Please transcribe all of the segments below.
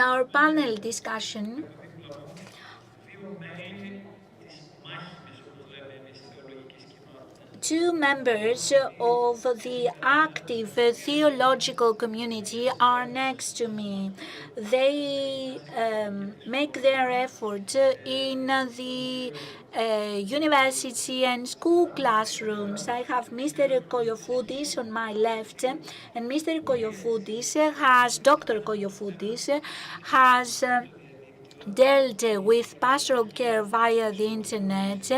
our panel discussion, two members of the active theological community are next to me. They make their effort in the university and school classrooms. I have Mr. Koliofoutis on my left, and Mr. Dr. Koliofoutis has dealt with pastoral care via the internet.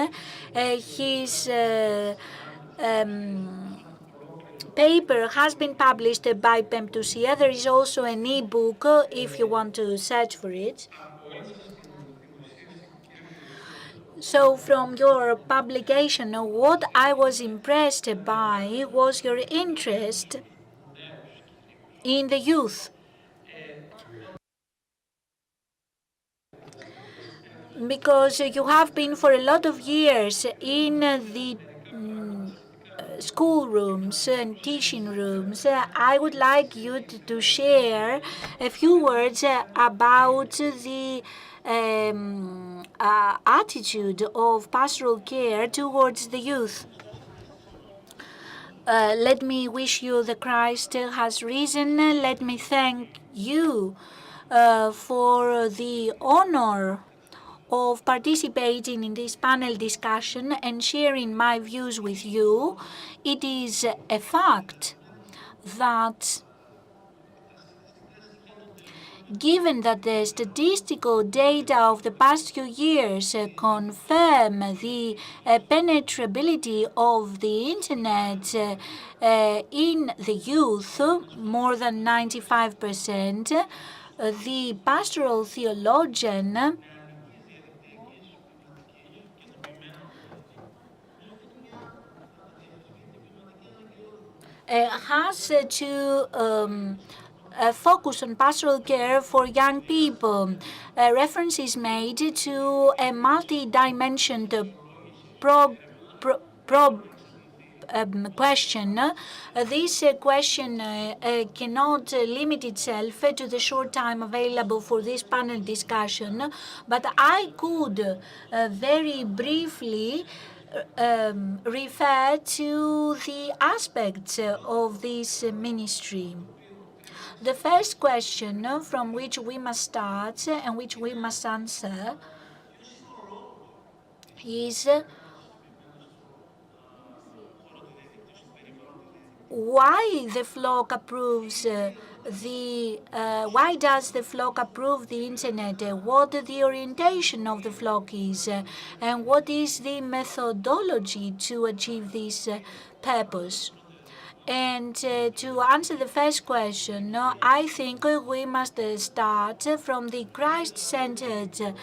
His paper has been published by Pemptusia. There is also an e-book if you want to search for it. So from your publication, what I was impressed by was your interest in the youth. Because you have been for a lot of years in the schoolrooms and teaching rooms, I would like you to share a few words about the attitude of pastoral care towards the youth. Let me wish you the Christ has risen. Let me thank you for the honor of participating in this panel discussion and sharing my views with you. It is a fact that given that the statistical data of the past few years confirm the penetrability of the internet in the youth, more than 95%, the pastoral theologian has to focus on pastoral care for young people. Reference is made to a multi-dimensioned question. This question cannot limit itself to the short time available for this panel discussion, but I could very briefly refer to the aspects of this ministry. The first question from which we must start and which we must answer is why the flock approves why does the flock approve the internet? What the orientation of the flock is, and what is the methodology to achieve this purpose? And to answer the first question, I think we must start from the Christ-centered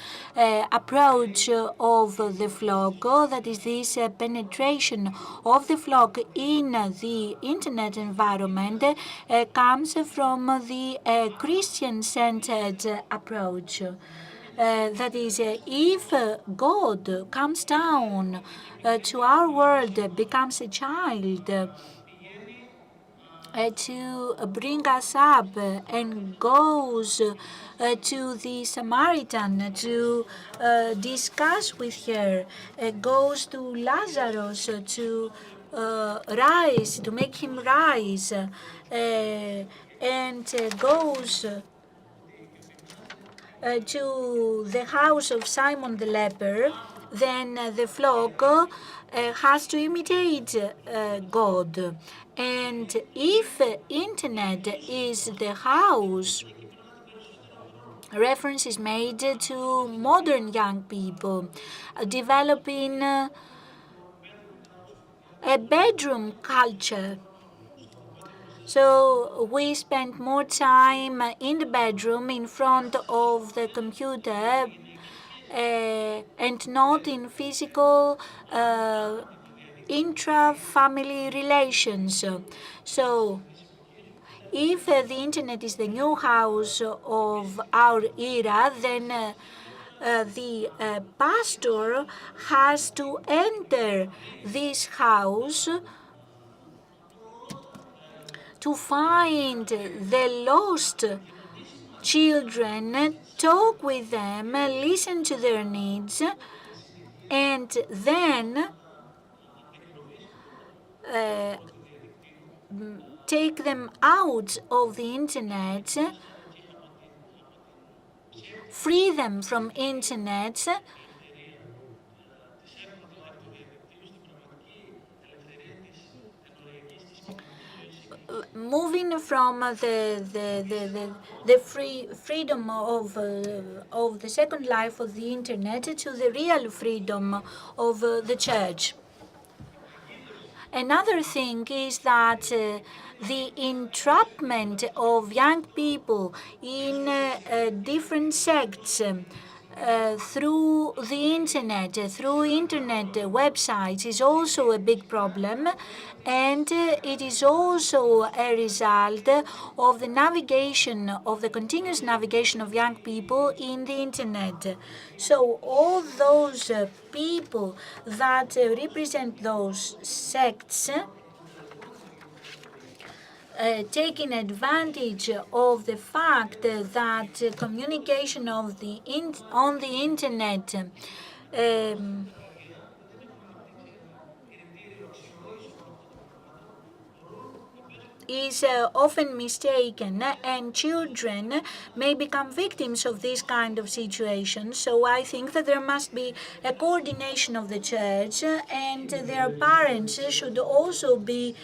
approach of the flock, that is this penetration of the flock in the internet environment comes from the Christian-centered approach. That is, if God comes down to our world, becomes a child, to bring us up and goes to the Samaritan to discuss with her, goes to Lazarus to rise, to make him rise, and goes to the house of Simon the leper, then the flock has to imitate God. And if internet is the house, reference is made to modern young people developing a bedroom culture. So we spend more time in the bedroom in front of the computer and not in physical intra-family relations. So if the internet is the new house of our era, then the pastor has to enter this house to find the lost children, talk with them, listen to their needs, and then take them out of the internet, free them from internet, moving from the freedom of the second life of the internet to the real freedom of the church. Another thing is that the entrapment of young people in different sects through the internet, through internet websites is also a big problem, and it is also a result of the navigation, of the continuous navigation of young people in the internet. So all those people that represent those sects taking advantage of the fact that communication of on the internet is often mistaken, and children may become victims of this kind of situation. So I think that there must be a coordination of the church, and their parents should also be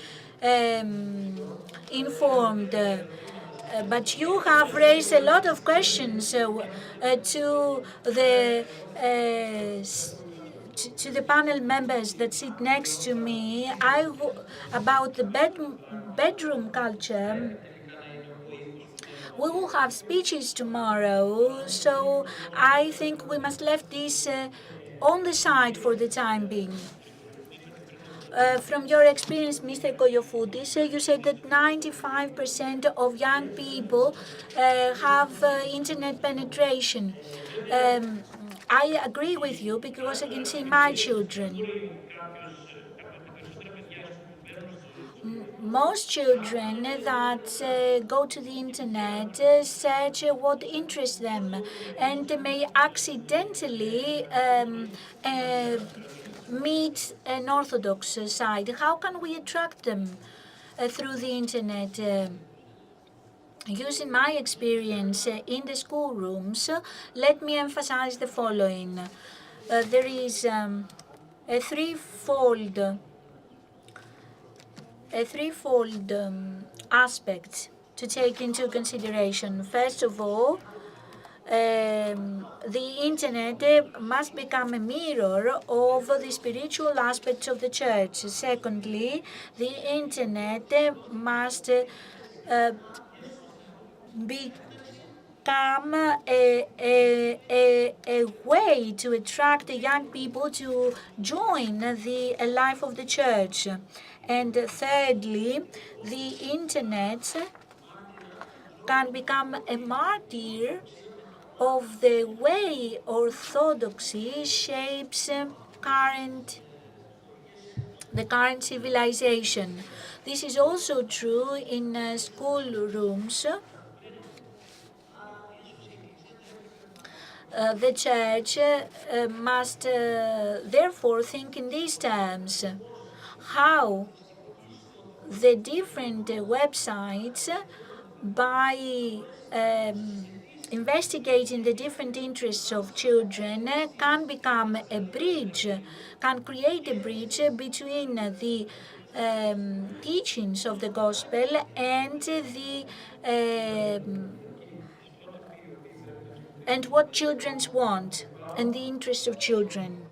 informed. But you have raised a lot of questions to the panel members that sit next to me. About the bedroom culture. We will have speeches tomorrow, so I think we must leave this on the side for the time being. From your experience, Mr. Koliofoutis, you said that 95% of young people have internet penetration. I agree with you because I can see my children. Most children that go to the internet search what interests them and may accidentally meet an Orthodox side. How can we attract them through the internet? Using my experience in the schoolrooms, let me emphasize the following. There is a threefold aspect to take into consideration. First of all, the internet must become a mirror of the spiritual aspects of the church. Secondly, the internet must become a way to attract the young people to join the life of the church. And thirdly, the internet can become a martyr of the way orthodoxy shapes the current civilization. This is also true in schoolrooms. The church must therefore think in these terms: how the different websites, by investigating the different interests of children, can become a bridge, can create a bridge between the teachings of the gospel and and what children want and the interests of children.